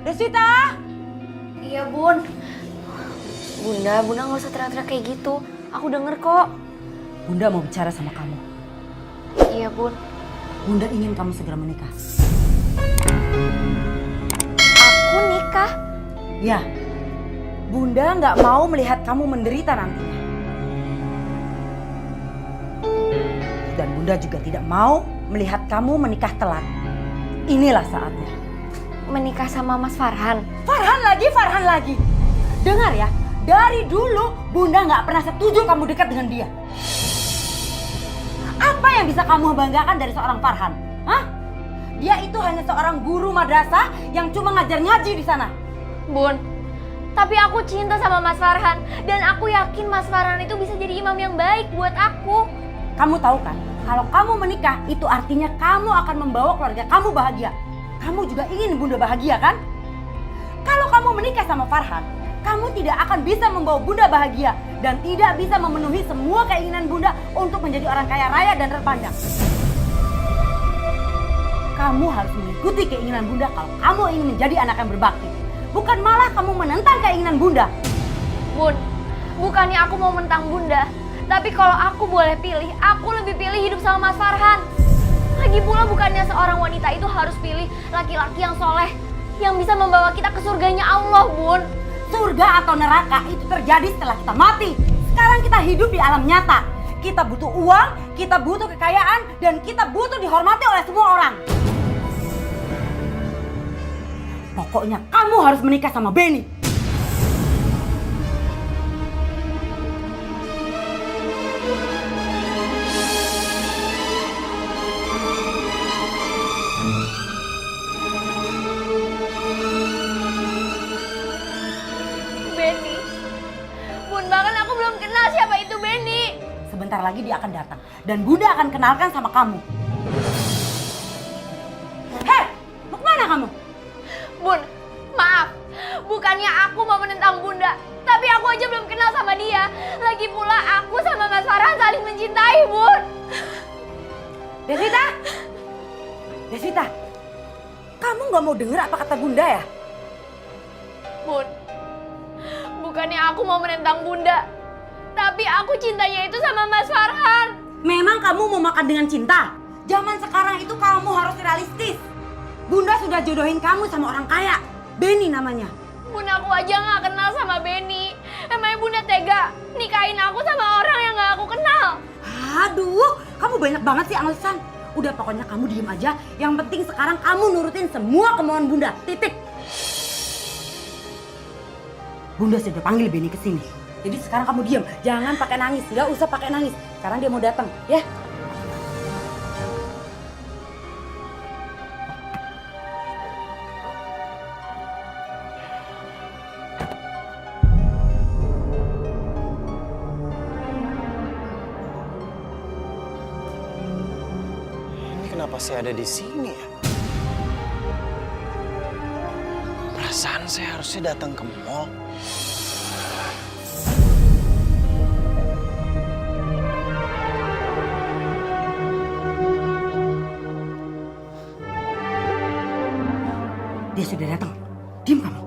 Deswita! Iya, Bun. Bunda nggak usah teriak-teriak kayak gitu. Aku denger kok. Bunda mau bicara sama kamu. Iya, Bun. Bunda ingin kamu segera menikah. Aku nikah? Ya, Bunda nggak mau melihat kamu menderita nantinya. Dan Bunda juga tidak mau melihat kamu menikah telat. Inilah saatnya. Menikah sama Mas Farhan? Farhan lagi. Dengar ya, dari dulu Bunda nggak pernah setuju kamu dekat dengan dia. Apa yang bisa kamu banggakan dari seorang Farhan? Hah? Dia itu hanya seorang guru madrasah yang cuma ngajar ngaji di sana. Bun, tapi aku cinta sama Mas Farhan. Dan aku yakin Mas Farhan itu bisa jadi imam yang baik buat aku. Kamu tahu kan, kalau kamu menikah itu artinya kamu akan membawa keluarga kamu bahagia. Kamu juga ingin Bunda bahagia kan? Kalau kamu menikah sama Farhan, kamu tidak akan bisa membawa Bunda bahagia dan tidak bisa memenuhi semua keinginan Bunda untuk menjadi orang kaya raya dan terpandang. Kamu harus mengikuti keinginan Bunda kalau kamu ingin menjadi anak yang berbakti. Bukan malah kamu menentang keinginan Bunda. Bun, bukannya aku mau menentang Bunda. Tapi kalau aku boleh pilih, aku lebih pilih hidup sama Mas Farhan. Lagi pula bukannya seorang wanita itu harus pilih laki-laki yang soleh, yang bisa membawa kita ke surganya Allah, Bun. Surga atau neraka itu terjadi setelah kita mati. Sekarang kita hidup di alam nyata. Kita butuh uang, kita butuh kekayaan, dan kita butuh dihormati oleh semua orang. Pokoknya kamu harus menikah sama Benny. Benny. Bun, bahkan aku belum kenal siapa itu Benny. Sebentar lagi dia akan datang. Dan Bunda akan kenalkan sama kamu. Hei, mau kemana kamu? Bun, maaf. Bukannya aku mau menentang Bunda. Tapi aku aja belum kenal sama dia. Lagi pula aku sama Mas Farhan saling mencintai, Bun. Deswita? Deswita, kamu gak mau dengar apa kata Bunda ya? Bun, bukannya aku mau menentang Bunda. Tapi aku cintanya itu sama Mas Farhan. Memang kamu mau makan dengan cinta? Zaman sekarang itu kamu harus realistis. Bunda sudah jodohin kamu sama orang kaya. Benny namanya. Bun, aku aja gak kenal sama Benny. Emangnya Bunda tega nikahin aku sama orang yang gak aku kenal? Aduh, kamu banyak banget sih alasan. Udah pokoknya kamu diem aja. Yang penting sekarang kamu nurutin semua kemauan Bunda. Titik. Bunda sudah panggil Benny ke sini. Jadi sekarang kamu diem. Jangan pakai nangis. Gak usah pakai nangis. Sekarang dia mau datang, ya. Kenapa saya ada di sini ya? Perasaan saya harusnya datang ke mall. Dia sudah datang. Diam kamu.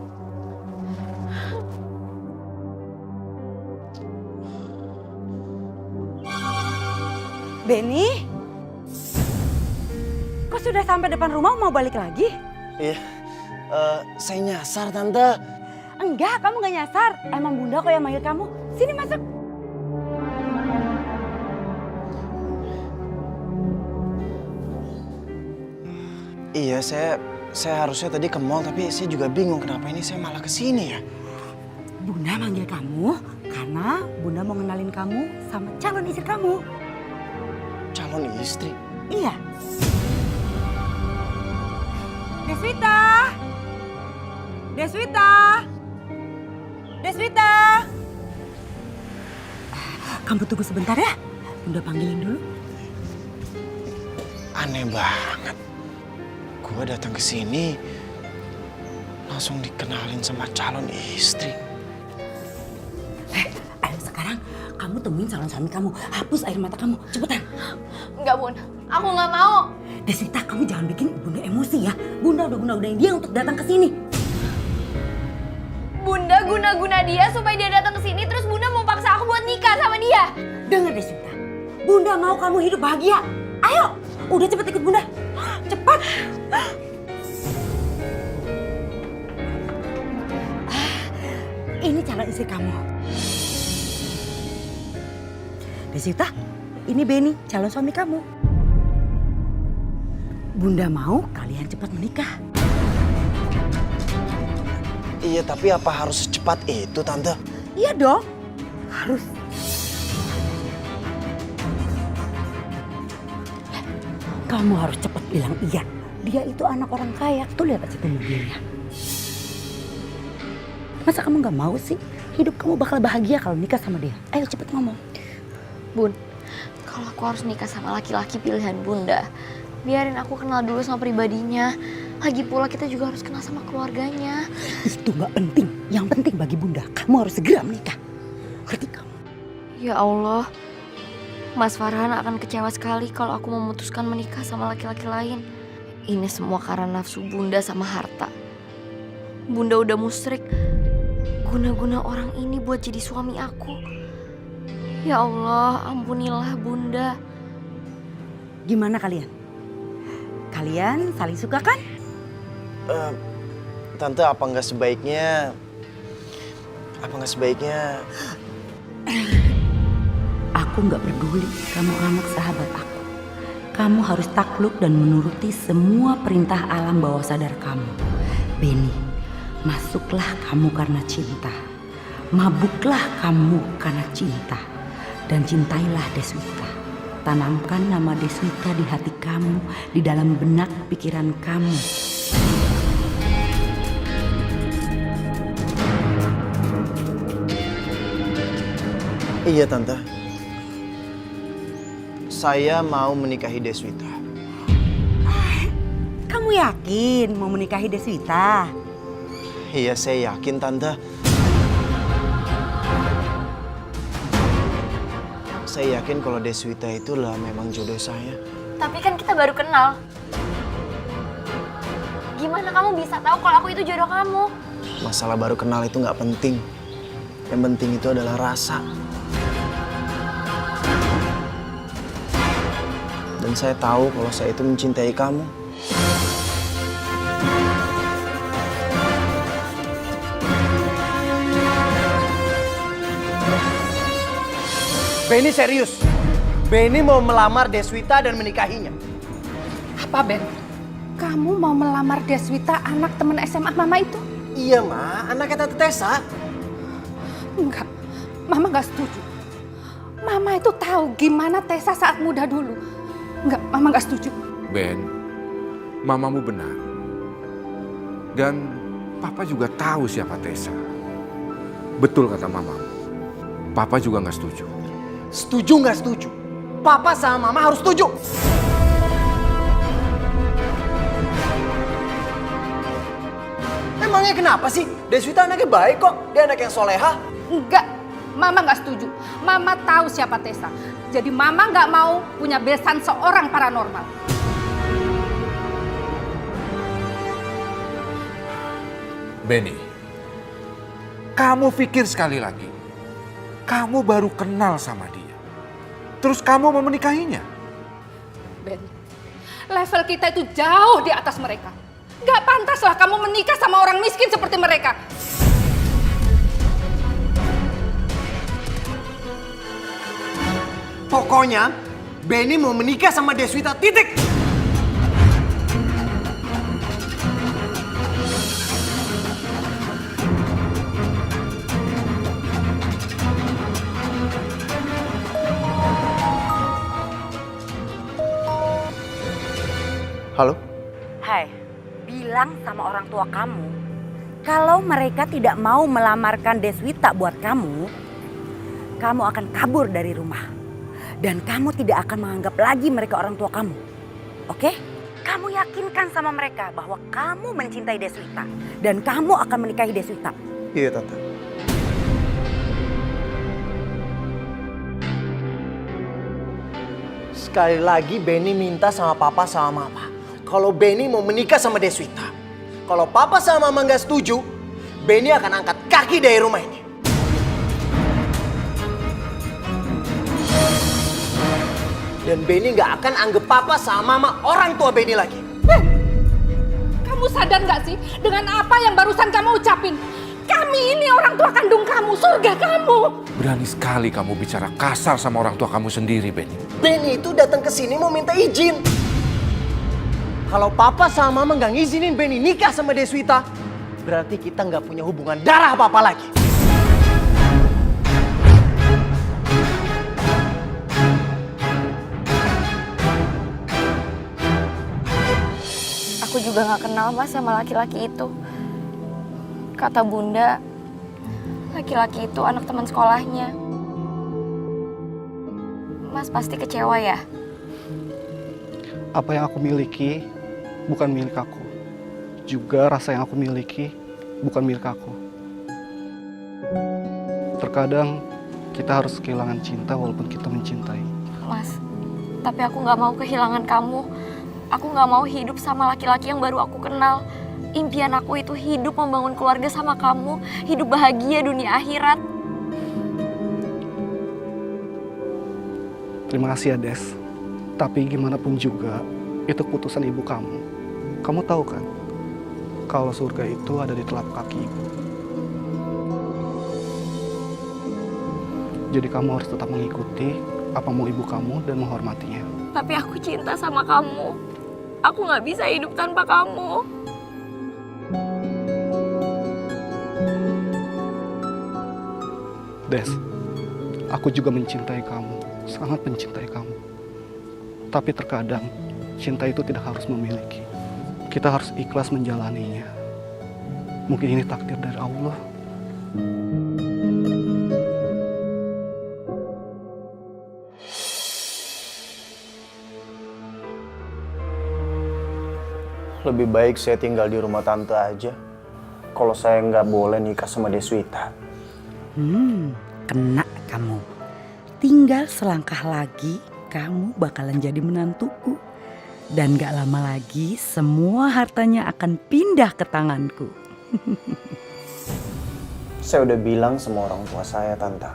Benny? Kok sudah sampai depan rumah mau balik lagi? Iya, saya nyasar tante. Enggak, kamu gak nyasar. Emang Bunda kok yang manggil kamu. Sini masuk. Iya, saya harusnya tadi ke mall, tapi saya juga bingung kenapa ini saya malah ke sini ya. Bunda manggil kamu karena Bunda mau ngenalin kamu sama calon istri kamu. Calon istri? Iya. Deswita! Deswita! Deswita! Kamu tunggu sebentar ya. Bunda panggilin dulu. Aneh banget. Gua datang ke sini langsung dikenalin sama calon istri. Ayo sekarang kamu temuin calon suami kamu. Hapus air mata kamu. Cepetan. Enggak, Bun. Aku nggak mau. Deswita, kamu jangan bikin Bunda emosi ya. Bunda udah guna-gunain dia untuk datang ke sini. Bunda guna-guna dia supaya dia datang ke sini terus Bunda mau paksa aku buat nikah sama dia. Dengar Deswita, Bunda mau kamu hidup bahagia. Ayo, udah cepet ikut Bunda. Cepat. Ini calon istri kamu. Deswita, ini Benny, calon suami kamu. Bunda mau kalian cepat menikah. Iya, tapi apa harus secepat itu, Tante? Iya dong, harus. Kamu harus cepat bilang iya. Dia itu anak orang kaya. Tuh lihat aja tuh mobilnya. Masa kamu gak mau sih? Hidup kamu bakal bahagia kalau nikah sama dia. Ayo cepet ngomong. Bun, kalau aku harus nikah sama laki-laki pilihan Bunda, biarin aku kenal dulu sama pribadinya. Lagi pula kita juga harus kenal sama keluarganya. Itu gak penting. Yang penting bagi Bunda, kamu harus segera menikah. Ngerti kamu? Ya Allah, Mas Farhan akan kecewa sekali kalau aku memutuskan menikah sama laki-laki lain. Ini semua karena nafsu Bunda sama harta. Bunda udah musyrik, guna-guna orang ini buat jadi suami aku. Ya Allah, ampunilah Bunda. Gimana kalian? Kalian saling suka kan? Tante, apa nggak sebaiknya... Aku nggak peduli kamu anak sahabat aku. Kamu harus takluk dan menuruti semua perintah alam bawah sadar kamu. Benny, masuklah kamu karena cinta. Mabuklah kamu karena cinta. Dan cintailah Deswita. Tanamkan nama Deswita di hati kamu, di dalam benak pikiran kamu. Iya, Tante. Saya mau menikahi Deswita. Kamu yakin mau menikahi Deswita? Iya, saya yakin, Tante. Saya yakin kalau Deswita itulah memang jodoh saya. Tapi kan kita baru kenal. Gimana kamu bisa tahu kalau aku itu jodoh kamu? Masalah baru kenal itu nggak penting. Yang penting itu adalah rasa. Dan saya tahu kalau saya itu mencintai kamu. Benny serius. Benny mau melamar Deswita dan menikahinya. Apa Ben? Kamu mau melamar Deswita, anak teman SMA Mama itu? Iya, Ma. Anaknya Tante Tessa. Enggak, Mama nggak setuju. Mama itu tahu gimana Tessa saat muda dulu. Enggak, Mama nggak setuju. Ben, mamamu benar. Dan Papa juga tahu siapa Tessa. Betul kata mamamu. Papa juga nggak setuju. Setuju nggak setuju? Papa sama Mama harus setuju. Emangnya kenapa sih? Deswita anaknya baik kok. Dia anak yang soleha. Enggak, Mama nggak setuju. Mama tahu siapa Tessa. Jadi Mama nggak mau punya besan seorang paranormal. Benny, kamu pikir sekali lagi. Kamu baru kenal sama dia. Terus kamu mau menikahinya? Ben, level kita itu jauh di atas mereka. Nggak pantaslah kamu menikah sama orang miskin seperti mereka. Pokoknya Benny mau menikah sama Deswita, titik. Halo? Hai, bilang sama orang tua kamu, kalau mereka tidak mau melamarkan Deswita buat kamu, kamu akan kabur dari rumah. Dan kamu tidak akan menganggap lagi mereka orang tua kamu. Oke? Kamu yakinkan sama mereka bahwa kamu mencintai Deswita. Dan kamu akan menikahi Deswita. Iya, Tante. Sekali lagi Benny minta sama Papa sama Mama. Kalau Benny mau menikah sama Deswita. Kalau Papa sama Mama nggak setuju, Benny akan angkat kaki dari rumah ini. Dan Benny gak akan anggap papa sama mama orang tua Benny lagi. Kamu sadar gak sih dengan apa yang barusan kamu ucapin? Kami ini orang tua kandung kamu, surga kamu. Berani sekali kamu bicara kasar sama orang tua kamu sendiri, Benny. Benny itu datang ke sini mau minta izin. Kalau papa sama mama gak ngizinin Benny nikah sama Deswita, berarti kita gak punya hubungan darah apa-apa lagi. Aku juga gak kenal Mas sama laki-laki itu. Kata Bunda, laki-laki itu anak teman sekolahnya. Mas pasti kecewa ya? Apa yang aku miliki bukan milik aku. Juga rasa yang aku miliki bukan milik aku. Terkadang kita harus kehilangan cinta walaupun kita mencintai. Mas, tapi aku gak mau kehilangan kamu. Aku gak mau hidup sama laki-laki yang baru aku kenal. Impian aku itu hidup membangun keluarga sama kamu. Hidup bahagia dunia akhirat. Terima kasih ya Des. Tapi gimana pun juga itu keputusan ibu kamu. Kamu tahu kan kalau surga itu ada di telapak kaki ibu. Jadi kamu harus tetap mengikuti apa mau ibu kamu dan menghormatinya. Tapi aku cinta sama kamu. Aku gak bisa hidup tanpa kamu. Des, aku juga mencintai kamu, sangat mencintai kamu. Tapi terkadang cinta itu tidak harus memiliki. Kita harus ikhlas menjalaninya. Mungkin ini takdir dari Allah. Lebih baik saya tinggal di rumah tante aja. Kalau saya nggak boleh nikah sama Deswita. Kena kamu. Tinggal selangkah lagi, kamu bakalan jadi menantuku. Dan gak lama lagi, semua hartanya akan pindah ke tanganku. Saya udah bilang sama orang tua saya, Tante.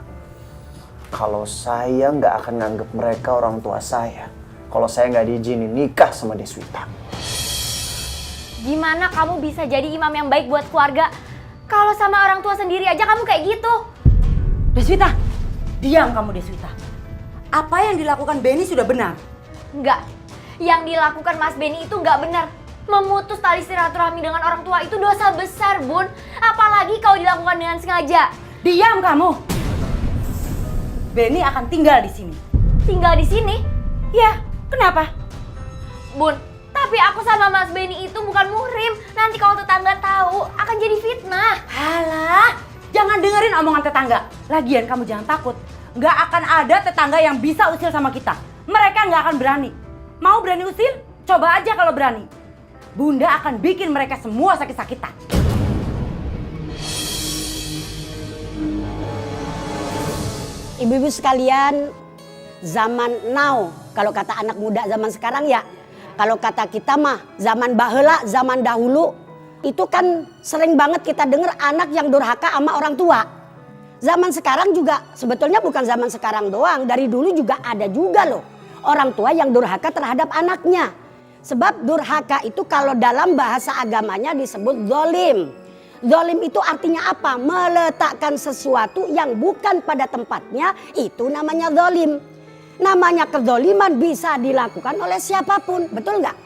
Kalau saya nggak akan nganggep mereka orang tua saya. Kalau saya nggak diizinin nikah sama Deswita. Gimana kamu bisa jadi imam yang baik buat keluarga? Kalau sama orang tua sendiri aja kamu kayak gitu. Deswita, diam kamu Deswita. Apa yang dilakukan Benny sudah benar. Enggak. Yang dilakukan Mas Benny itu enggak benar. Memutus tali silaturahmi dengan orang tua itu dosa besar, Bun. Apalagi kalau dilakukan dengan sengaja. Diam kamu. Benny akan tinggal di sini. Tinggal di sini? Ya, kenapa? Bun, tapi aku sama Mas Benny itu bukan muhrim. Nanti kalau tetangga tahu akan jadi fitnah. Halah, jangan dengerin omongan tetangga. Lagian kamu jangan takut. Nggak akan ada tetangga yang bisa usil sama kita. Mereka nggak akan berani. Mau berani usil? Coba aja kalau berani. Bunda akan bikin mereka semua sakit-sakitan. Ibu-ibu sekalian, zaman now, kalau kata anak muda zaman sekarang ya, kalau kata kita mah zaman baheula, zaman dahulu, itu kan sering banget kita dengar anak yang durhaka sama orang tua. Zaman sekarang juga sebetulnya bukan zaman sekarang doang, dari dulu juga ada juga loh orang tua yang durhaka terhadap anaknya. Sebab durhaka itu kalau dalam bahasa agamanya disebut zolim. Zolim itu artinya apa? Meletakkan sesuatu yang bukan pada tempatnya, itu namanya zolim. Namanya kezoliman bisa dilakukan oleh siapapun, betul nggak?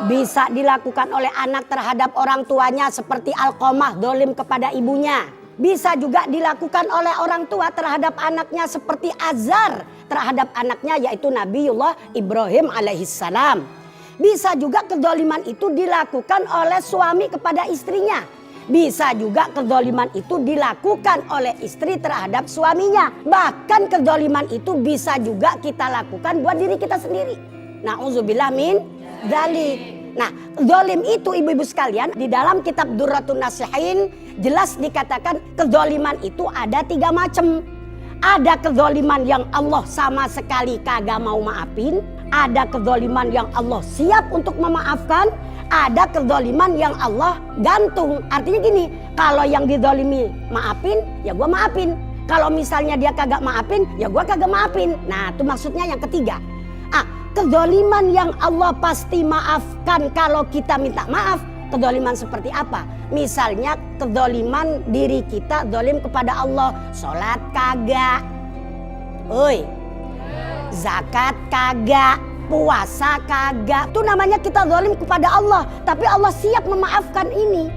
Bisa dilakukan oleh anak terhadap orang tuanya seperti Alqamah zolim kepada ibunya. Bisa juga dilakukan oleh orang tua terhadap anaknya seperti Azar terhadap anaknya yaitu Nabiullah Ibrahim alaihissalam. Bisa juga kezoliman itu dilakukan oleh suami kepada istrinya. Bisa juga kezoliman itu dilakukan oleh istri terhadap suaminya. Bahkan kezoliman itu bisa juga kita lakukan buat diri kita sendiri. Na'udzubillah min dzalik. Nah, zolim itu ibu-ibu sekalian di dalam kitab Durratun Nasihin jelas dikatakan kezoliman itu ada 3 macam. Ada kezoliman yang Allah sama sekali kagak mau maafin. Ada kezoliman yang Allah siap untuk memaafkan. Ada kezoliman yang Allah gantung. Artinya gini, Kalau yang didolimi maafin, ya gue maafin. Kalau misalnya dia kagak maafin, ya gue kagak maafin. Nah itu maksudnya yang ketiga. Kedoliman yang Allah pasti maafkan kalau kita minta maaf. Kedoliman seperti apa? Misalnya kedoliman diri kita dolim kepada Allah. Sholat kagak, zakat kagak, puasa kagak. Itu namanya kita dolim kepada Allah. Tapi Allah siap memaafkan ini.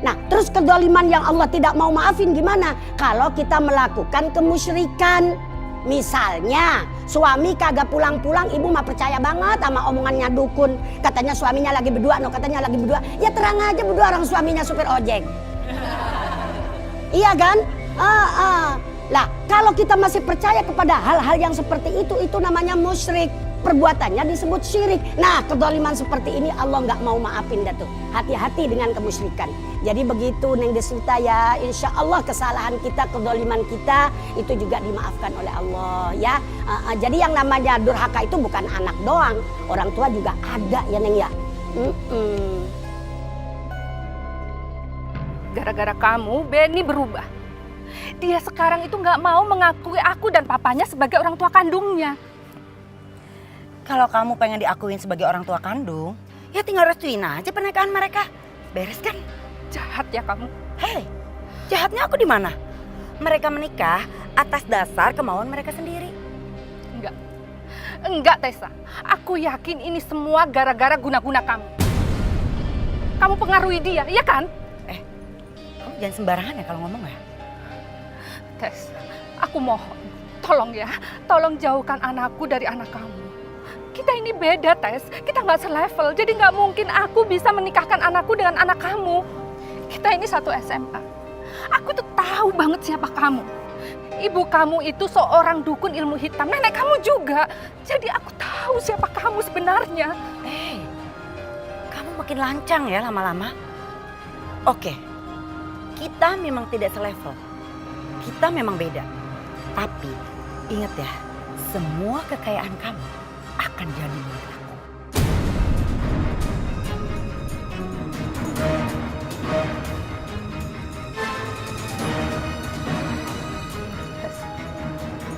Nah terus kedoliman yang Allah tidak mau maafin gimana? Kalau kita melakukan kemusyrikan. Misalnya suami kagak pulang-pulang, ibu mah percaya banget sama omongannya dukun. Katanya suaminya lagi berdua, katanya lagi berdua. Ya terang aja berdua orang suaminya supir ojek. Iya kan? Lah kalau kita masih percaya kepada hal-hal yang seperti itu namanya musyrik. Perbuatannya disebut syirik. Nah kedoliman seperti ini Allah nggak mau maafin dah tuh. Hati-hati dengan kemusyrikan. Jadi begitu Neng Deswita ya, insya Allah kesalahan kita, kedoliman kita itu juga dimaafkan oleh Allah ya. Jadi yang namanya durhaka itu bukan anak doang, orang tua juga ada ya Neng ya. Gara-gara kamu, Benny berubah. Dia sekarang itu nggak mau mengakui aku dan papanya sebagai orang tua kandungnya. Kalau kamu pengen diakuin sebagai orang tua kandung, ya tinggal restuin aja pernikahan mereka. Beres kan? Jahat ya kamu. Hei, jahatnya aku di mana? Mereka menikah atas dasar kemauan mereka sendiri. Enggak Tessa. Aku yakin ini semua gara-gara guna-guna kamu. Kamu pengaruhi dia, iya kan? Kamu jangan sembarangan ya kalau ngomong ya. Tess, aku mohon, tolong ya, tolong jauhkan anakku dari anak kamu. Kita ini beda, Tess. Kita nggak selevel, jadi nggak mungkin aku bisa menikahkan anakku dengan anak kamu. Kita ini satu SMA. Aku tuh tahu banget siapa kamu. Ibu kamu itu seorang dukun ilmu hitam, nenek kamu juga. Jadi aku tahu siapa kamu sebenarnya. Kamu makin lancang ya lama-lama. Oke, kita memang tidak selevel. Kita memang beda. Tapi ingat ya, semua kekayaan kamu akan jadi milik aku.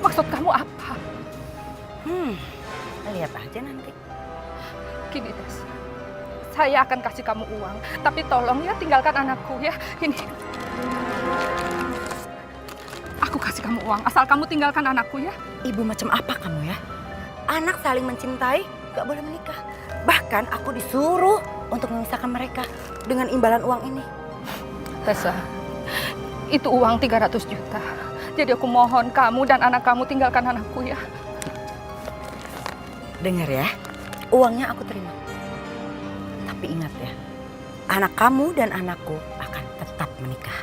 Maksud kamu apa? Lihat aja nanti. Gini, Tess. Saya akan kasih kamu uang, tapi tolong ya tinggalkan anakku ya. Ini. Aku kasih kamu uang, asal kamu tinggalkan anakku ya. Ibu macam apa kamu ya? Anak saling mencintai, gak boleh menikah. Bahkan aku disuruh untuk memisahkan mereka dengan imbalan uang ini. Tessa, itu uang 300 juta. Jadi aku mohon kamu dan anak kamu tinggalkan anakku ya. Dengar ya, uangnya aku terima. Tapi ingat ya, anak kamu dan anakku akan tetap menikah.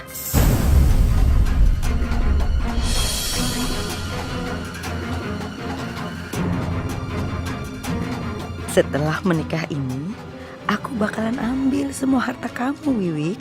Setelah menikah ini, aku bakalan ambil semua harta kamu, Wiwi.